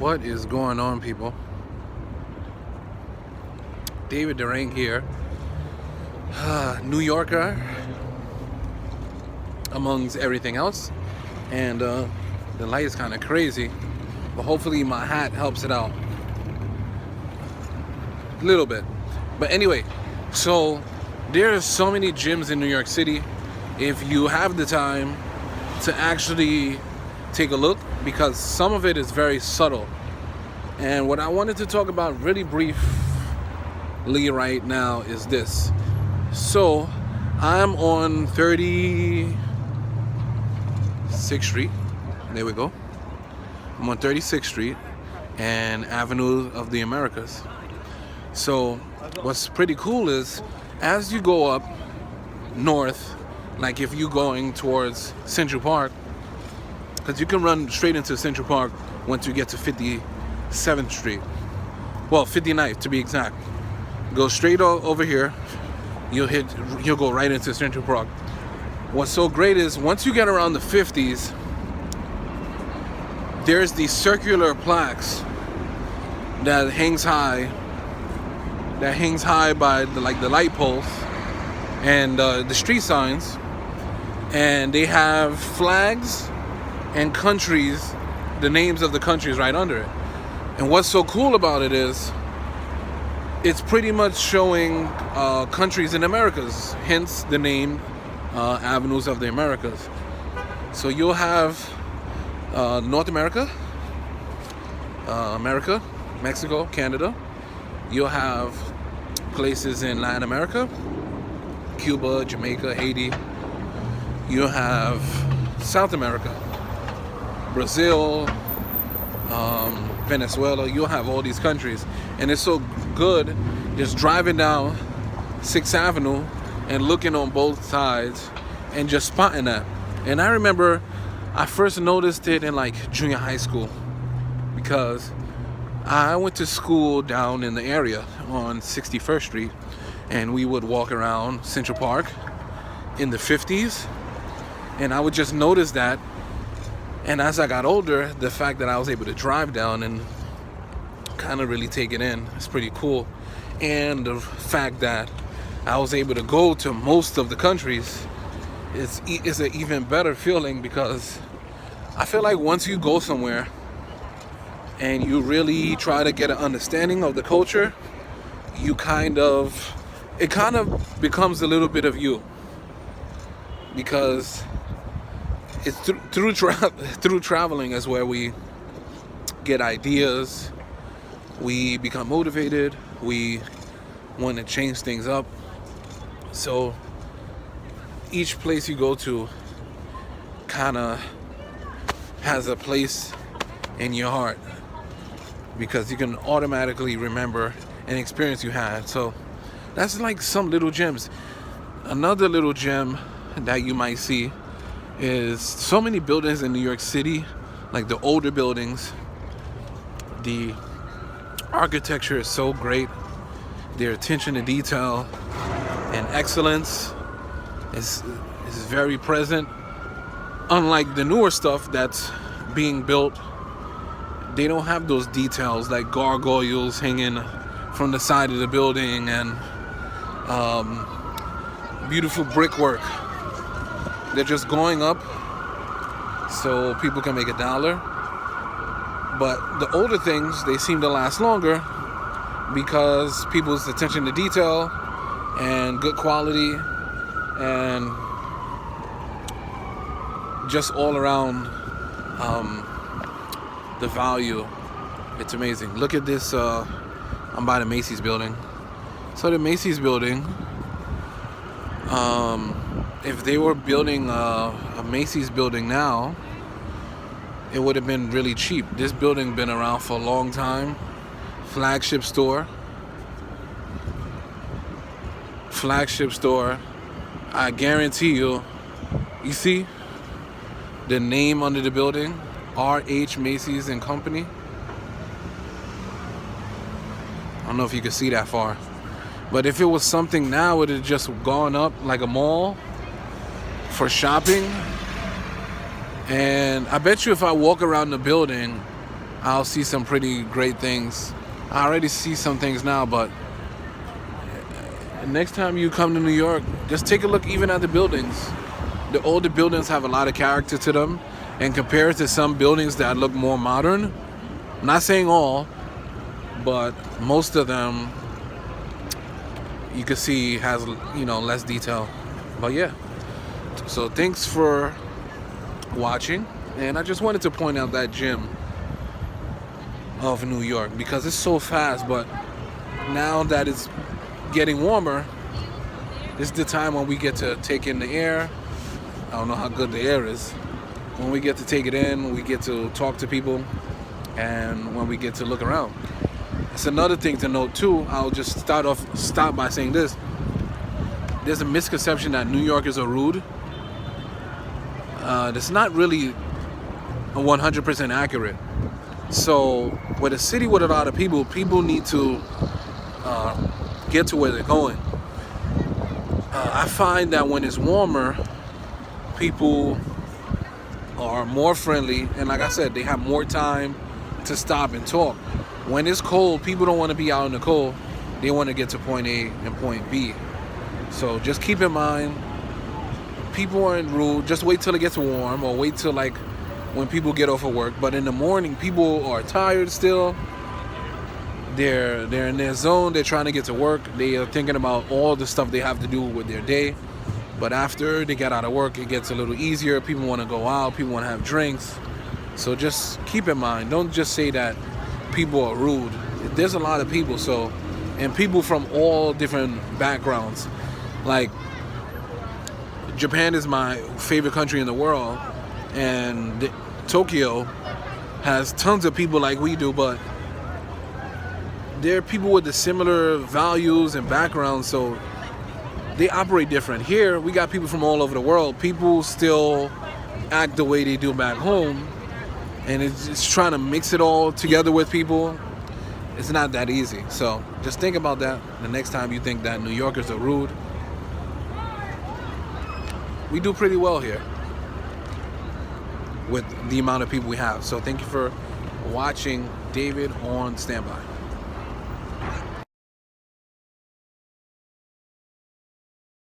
What is going on, people? David Durang here, New Yorker amongst everything else, and the light is kind of crazy, but hopefully my hat helps it out a little bit. But anyway, so there are so many gyms in New York City. If you have the time to actually take a look, because some of it is very subtle. And what I wanted to talk about really briefly right now is this. So I'm on 36th Street. There we go. I'm on 36th Street and Avenue of the Americas. So what's pretty cool is as you go up north, like if you're going towards Central Park, because you can run straight into Central Park once you get to 57th Street. Well, 59th to be exact. Go straight over here, you'll go right into Central Park. What's so great is once you get around the 50s, there's these circular plaques that hangs high by the light poles and the street signs, and they have flags and countries, the names of the countries right under it. And what's so cool about it is it's pretty much showing countries in Americas, hence the name Avenues of the Americas. So you'll have North America, Mexico, Canada. You'll have places in Latin America, Cuba, Jamaica, Haiti. You'll have South America, Brazil, Venezuela. You'll have all these countries, and it's so good just driving down 6th Avenue and looking on both sides and just spotting that. And I remember I first noticed it in like junior high school, because I went to school down in the area on 61st Street, and we would walk around Central Park in the 50s, and I would just notice that. And as I got older, the fact that I was able to drive down and kind of really take it in is pretty cool. And the fact that I was able to go to most of the countries is an even better feeling, because I feel like once you go somewhere and you really try to get an understanding of the culture, it kind of becomes a little bit of you, because it's through traveling is where we get ideas, we become motivated, we want to change things up. So each place you go to kind of has a place in your heart, because you can automatically remember an experience you had. So that's like some little gems. Another little gem that you might see is so many buildings in New York City, like the older buildings. The architecture is so great. Their attention to detail and excellence is very present. Unlike the newer stuff that's being built, they don't have those details like gargoyles hanging from the side of the building and beautiful brickwork. They're just going up so people can make $1. But the older things, they seem to last longer because people's attention to detail and good quality and just all around the value. It's amazing. Look at this. I'm by the Macy's building. So the Macy's building, if they were building a Macy's building now, it would have been really cheap. This building been around for a long time. Flagship store. I guarantee you, you see the name under the building, R.H. Macy's and Company. I don't know if you can see that far. But if it was something now, it would have just gone up like a mall for shopping. And I bet you if I walk around the building I'll see some pretty great things. I already see some things now, but next time you come to New York, just take a look even at the buildings. The older buildings have a lot of character to them, and compared to some buildings that look more modern, I'm not saying all, but most of them you can see has, you know, less detail. But yeah, so thanks for watching, and I just wanted to point out that gem of New York because it's so fast, but now that it's getting warmer, this is the time when we get to take in the air. I don't know how good the air is. When we get to take it in, we get to talk to people, and when we get to look around. It's another thing to note too. I'll just stop by saying this. There's a misconception that New Yorkers are rude. That's not really 100% accurate. So with a city with a lot of people, people need to get to where they're going. I find that when it's warmer, people are more friendly, and like I said, they have more time to stop and talk. When it's cold, people don't want to be out in the cold. They want to get to point A and point B. So just keep in mind, people aren't rude. Just wait till it gets warm, or wait till like when people get off of work. But in the morning, people are tired still. They're in their zone. They're trying to get to work. They are thinking about all the stuff they have to do with their day. But after they get out of work, it gets a little easier. People want to go out. People want to have drinks. So just keep in mind. Don't just say that people are rude. There's a lot of people. So, and people from all different backgrounds. Like Japan is my favorite country in the world, and Tokyo has tons of people like we do, but there are people with the similar values and backgrounds, so they operate different. Here, we got people from all over the world. People still act the way they do back home, and it's trying to mix it all together with people. It's not that easy. So just think about that the next time you think that New Yorkers are rude. We do pretty well here with the amount of people we have. So thank you for watching. David on standby.